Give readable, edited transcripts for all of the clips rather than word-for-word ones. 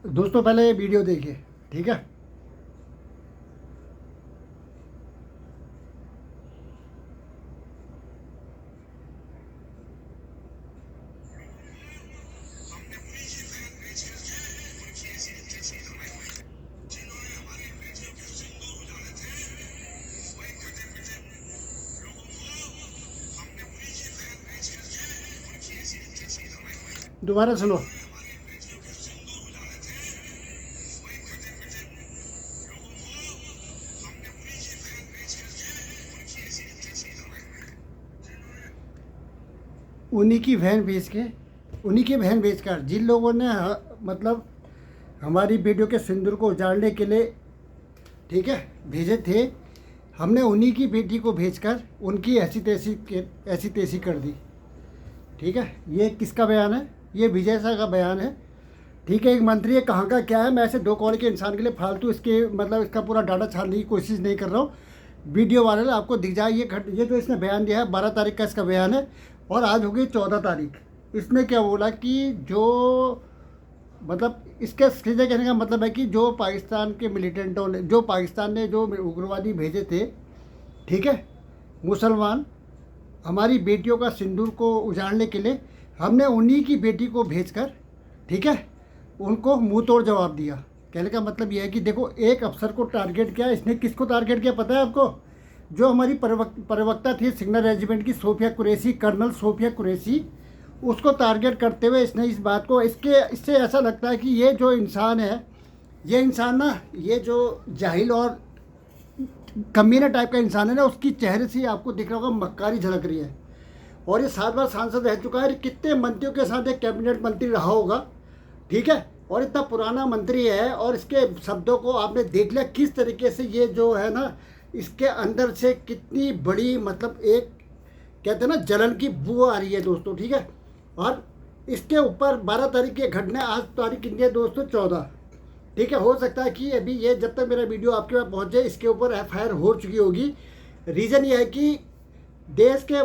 दोस्तों पहले ये वीडियो देखिए, ठीक है। दोबारा सुनो। उन्हीं की बहन बेच के, उन्हीं की बहन बेचकर जिन लोगों ने मतलब हमारी बेटियों के सिंदूर को उजाड़ने के लिए, ठीक है, भेजे थे, हमने उन्हीं की बेटी को भेजकर उनकी ऐसी तैसी कर दी। ठीक है, ये किसका बयान है? ये विजय शाह का बयान है। ठीक है, एक मंत्री है, कहाँ का क्या है, मैं ऐसे दो कौड़ के इंसान के लिए फालतू इसके मतलब इसका पूरा डाटा छानने की कोशिश नहीं कर रहा हूँ। वीडियो वायरल आपको दिख जाए। ये जो इसने बयान दिया है 12 तारीख का इसका बयान है, और आज हो गई 14 तारीख। इसने क्या बोला कि जो मतलब इसके सीधे कहने का मतलब है कि जो पाकिस्तान के मिलिटेंटों ने, जो पाकिस्तान ने जो उग्रवादी भेजे थे, ठीक है, मुसलमान, हमारी बेटियों का सिंदूर को उजाड़ने के लिए, हमने उन्हीं की बेटी को भेजकर, ठीक है, उनको मुंह तोड़ जवाब दिया। कहने का मतलब यह है कि देखो, एक अफसर को टारगेट किया। इसने किसको टारगेट किया पता है आपको? जो हमारी प्रवक्ता थी सिग्नल रेजिमेंट की, सोफिया कुरैशी, कर्नल सोफिया कुरैशी, उसको टारगेट करते हुए इसने इस बात को, इससे ऐसा लगता है कि ये जो इंसान है, ये इंसान ना, ये जो जाहिल और कमीना टाइप का इंसान है ना, उसकी चेहरे से ही आपको दिख रहा होगा मक्कारी झलक रही है। और ये 7 बार सांसद रह चुका है, कितने मंत्रियों के साथ एक कैबिनेट मंत्री रहा होगा, ठीक है, और इतना पुराना मंत्री है। और इसके शब्दों को आपने देख लिया किस तरीके से ये जो है ना, इसके अंदर से कितनी बड़ी मतलब एक कहते हैं ना जलन की बू आ रही है दोस्तों, ठीक है। और इसके ऊपर 12 तारीख की घटना, आज तारीख कितनी है दोस्तों? 14, ठीक है। हो सकता है कि अभी ये जब तक मेरा वीडियो आपके पास पहुँचे इसके ऊपर FIR हो चुकी होगी। रीज़न ये है कि देश के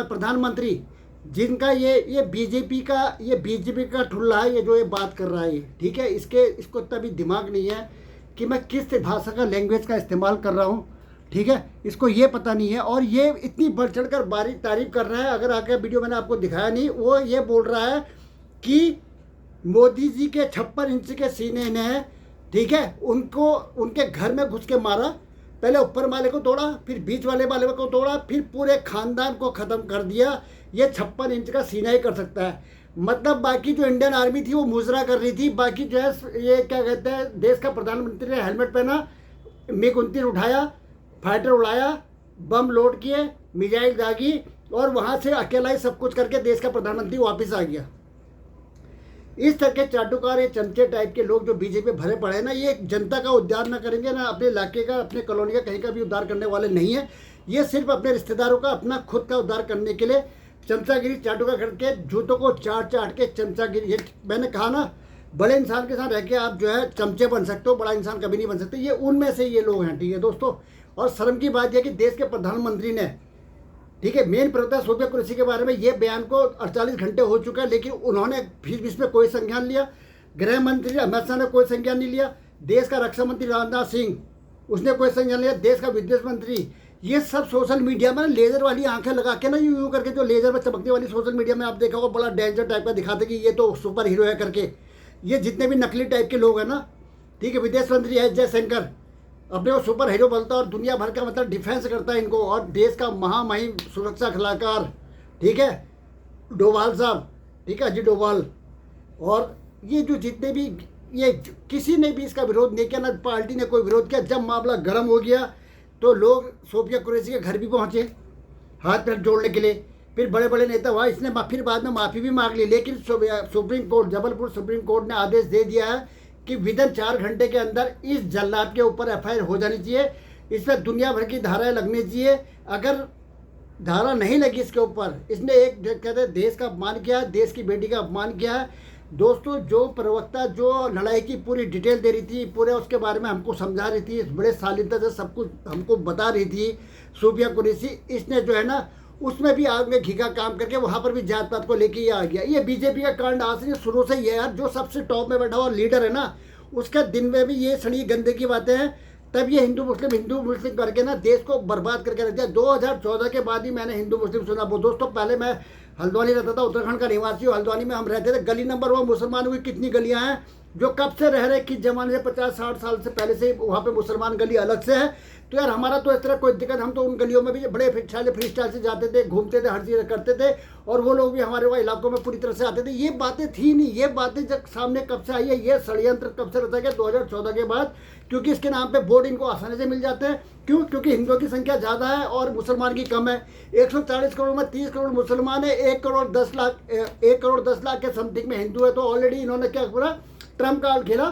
प्रधानमंत्री, जिनका ये बीजेपी का ठुल्ला है, ये जो ये बात कर रहा है, ठीक है, इसको इतना भी दिमाग नहीं है कि मैं किस भाषा का लैंग्वेज का इस्तेमाल कर रहा हूँ, ठीक है, इसको ये पता नहीं है। और ये इतनी बढ़ चढ़ कर तारीफ कर रहा है। अगर आगे वीडियो मैंने आपको दिखाया नहीं, वो ये बोल रहा है कि मोदी जी के 56 इंच के सीने ने, ठीक है, उनको उनके घर में घुस के मारा। पहले ऊपर वाले को तोड़ा, फिर बीच वाले को तोड़ा, फिर पूरे खानदान को ख़त्म कर दिया। ये 56 इंच का सीना ही कर सकता है। मतलब बाकी जो इंडियन आर्मी थी वो मुजरा कर रही थी, बाकी जो है ये क्या कहते हैं, देश का प्रधानमंत्री ने हेलमेट पहना, MiG-29 उठाया, फाइटर उड़ाया, बम लोड किए, मिसाइल दागी, और वहाँ से अकेला ही सब कुछ करके देश का प्रधानमंत्री वापस आ गया। इस तरह के चाटुकार, ये चमचे टाइप के लोग जो बीजेपी भरे पड़े हैं ना, ये जनता का उद्धार ना करेंगे, ना अपने इलाके का, अपने कॉलोनी का, कहीं का भी उद्धार करने वाले नहीं है। ये सिर्फ अपने रिश्तेदारों का, अपना खुद का उद्धार करने के लिए चमचागिरी चाटुका करके, जूतों को चाट के चमचागिरी। ये मैंने कहा ना, बड़े इंसान के साथ रह के आप जो है चमचे बन सकते हो, बड़ा इंसान कभी नहीं बन सकते। ये उनमें से ये लोग हैं, ठीक है दोस्तों। और शर्म की बात यह कि देश के प्रधानमंत्री ने, ठीक है, मेन प्रवक्ता सोफिया कुरैशी के बारे में ये बयान को 48 घंटे हो चुका है, लेकिन उन्होंने फिर इसमें कोई संज्ञान लिया। गृह मंत्री अमित शाह ने कोई संज्ञान नहीं लिया। देश का रक्षा मंत्री राजनाथ सिंह, उसने कोई संज्ञान लिया। देश का विदेश मंत्री, ये सब सोशल मीडिया में लेज़र वाली आंखें लगा के ना, यूँ करके, जो लेज़र में चमकने वाली सोशल मीडिया में आप देखा होगा, बड़ा डेंजर टाइप का दिखाते कि ये तो सुपर हीरो है करके। ये जितने भी नकली टाइप के लोग हैं ना, ठीक है, विदेश मंत्री है जयशंकर, अपने को सुपर हीरो बोलता है और दुनिया भर का मतलब डिफेंस करता है इनको, और देश का महामहिम सुरक्षा सलाहकार, ठीक है, डोभाल साहब, ठीक है, अजीत डोभाल। और ये जो जितने भी, ये किसी ने भी इसका विरोध नहीं किया, ना पार्टी ने कोई विरोध किया। जब मामला गर्म हो गया तो लोग सोफिया कुरैशी के घर भी पहुंचे हाथ पैर जोड़ने के लिए। फिर बड़े बड़े नेता हुआ, इसने फिर बाद में माफ़ी भी मांग ली। लेकिन supreme court, Jabalpur supreme court ने आदेश दे दिया है कि विदिन 4 घंटे के अंदर इस जल्लाद के ऊपर FIR हो जानी चाहिए। इस पर दुनिया भर की धाराएं लगनी चाहिए। अगर धारा नहीं लगी इसके ऊपर, इसने एक कहते हैं देश का अपमान किया है, देश की बेटी का अपमान किया है। दोस्तों, जो प्रवक्ता जो लड़ाई की पूरी डिटेल दे रही थी, पूरे उसके बारे में हमको समझा रही थी, बड़े शालीनता से सब कुछ हमको बता रही थी सोफिया कुरैशी, इसने जो है ना उसमें भी आग में घी का काम करके वहाँ पर भी जात पात को लेके ये आ गया। ये बीजेपी का कांड आज से शुरू से ही है यार। जो सबसे टॉप में बैठा हुआ लीडर है ना, उसका दिन में भी ये सड़ी गंदे की बातें हैं, तब ये हिंदू मुस्लिम करके ना देश को बर्बाद करके रख दिया। 2014 के बाद ही मैंने हिंदू मुस्लिम सुना। वो दोस्तों पहले मैं हल्द्वानी रहता था, उत्तराखंड का निवासी हूँ। हल्द्वानी में हम रहते थे, गली नंबर 1 मुसलमानों की कितनी गलियाँ हैं जो कब से रह रहे, किस जमाने से 50-60 साल से पहले से वहाँ पे मुसलमान गली अलग से है। तो यार हमारा तो इस तरह कोई दिक्कत, हम तो उन गलियों में भी बड़े फ्री स्टाइल से जाते थे, घूमते थे, हर चीज़ करते थे, और वो लोग भी हमारे वहाँ इलाकों में पूरी तरह से आते थे। ये बातें थी नहीं। ये बातें जब सामने कब से आई है, ये षड्यंत्र कब से रहता है, 2014 के बाद, क्योंकि इसके नाम पे वोट इनको आसानी से मिल जाते हैं। क्यों? क्योंकि हिंदुओं की संख्या ज़्यादा है और मुसलमान की कम है। 140 करोड़ में 30 करोड़ मुसलमान है, 1 करोड़ 10 लाख के समथिंग में हिंदू है। तो ऑलरेडी इन्होंने क्या पूरा ट्रम्प कार्ड खेला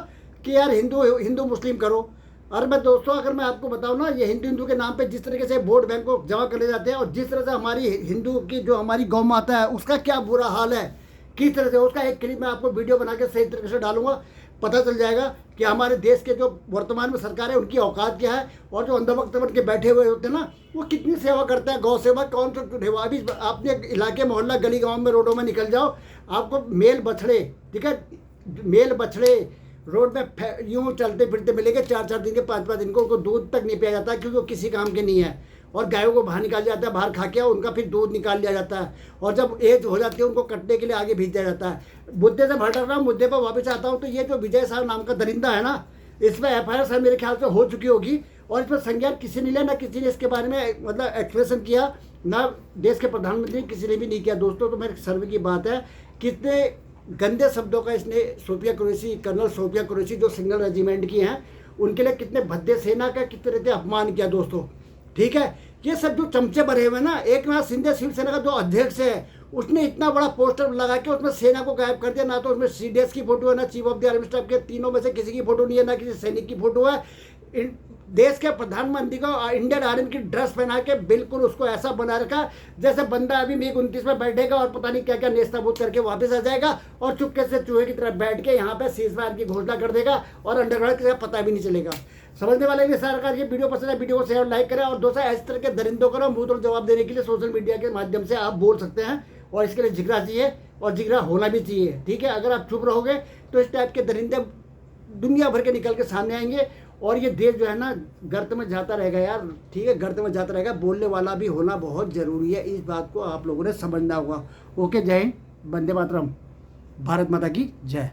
कि यार हिंदू मुस्लिम करो। और मैं दोस्तों अगर मैं आपको बताऊं ना, ये हिंदू के नाम पे जिस तरीके से वोट बैंक को जमा कर ले जाते हैं, और जिस तरह से हमारी हिंदू की जो हमारी गौ माता है उसका क्या बुरा हाल है, किस तरह से, उसका एक क्लिप मैं आपको वीडियो बना के सही तरीके से डालूंगा। पता चल जाएगा कि हमारे देश के जो वर्तमान में सरकार है उनकी औकात क्या है, और जो अंधभक्त बन के बैठे हुए होते हैं ना, वो कितनी सेवा करते हैं। गौ सेवा कौन सा सेवा? अभी अपने इलाके मोहल्ला गली गाँव में रोडों में निकल जाओ, आपको मेल बछड़े, ठीक है, मेल बछड़े रोड में यूँ चलते फिरते मिलेंगे, 4-4 दिन के 5-5 दिन को। उनको दूध तक नहीं पिया जाता क्योंकि वो किसी काम के नहीं है। और गायों को बाहर निकाल जाता है, बाहर खा के उनका फिर दूध निकाल लिया जाता है, और जब एज हो जाती है उनको कटने के लिए आगे भेज दिया जाता है। मुद्दे से भटक रहा हूँ, मुद्दे पर वापस आता हूँ। तो ये जो विजय साहब नाम का दरिंदा है ना, इसमें FIR सर मेरे ख्याल से हो चुकी होगी, और इसमें संज्ञान किसी ने लिया ना, किसी ने इसके बारे में मतलब एक्सप्रेशन किया ना, देश के प्रधानमंत्री किसी ने भी नहीं किया। दोस्तों तो मेरे सर्वे की बात है, कितने गंदे शब्दों का इसने सोफिया कुरैशी, कर्नल सोफिया कुरैशी जो सिंगल रेजिमेंट की हैं, उनके लिए कितने भद्दे सेना का कितने रहते अपमान किया दोस्तों। ठीक है, ये सब जो चमचे भरे हुए ना, एक नाथ शिंदे शिवसेना का जो अध्यक्ष है, उसने इतना बड़ा पोस्टर लगा के उसमें सेना को गायब कर दिया। ना तो उसमें CDS की फोटो है, ना chief of the army staff के, तीनों में से किसी की फोटो नहीं है, ना किसी सैनिक की फोटो है। देश के प्रधानमंत्री को इंडियन आर्मी की ड्रेस पहना के बिल्कुल उसको ऐसा बना रखा जैसे बंदा अभी MiG-29 में बैठेगा और पता नहीं क्या क्या नेस्ताभूत करके वापस आ जाएगा, और चुपके से चूहे की तरह बैठ के यहाँ पे सीज़फायर की घोषणा कर देगा, और अंडरवर्ल्ड किसी का पता भी नहीं चलेगा। समझने वाले भी सरकार, ये वीडियो पसंद है वीडियो को शेयर लाइक करें, और दोस्तों इस तरह के दरिंदों को मुंह तोड़ जवाब देने के लिए सोशल मीडिया के माध्यम से आप बोल सकते हैं, और इसके लिए जिगरा चाहिए, और जिगरा होना भी चाहिए। ठीक है, अगर आप चुप रहोगे तो इस टाइप के दरिंदे दुनिया भर के निकल के सामने आएंगे, और ये देश जो है ना गर्त में जाता रहेगा यार। ठीक है, गर्त में जाता रहेगा। बोलने वाला भी होना बहुत ज़रूरी है, इस बात को आप लोगों ने समझना होगा। ओके, जय हिंद, वंदे मातरम, भारत माता की जय।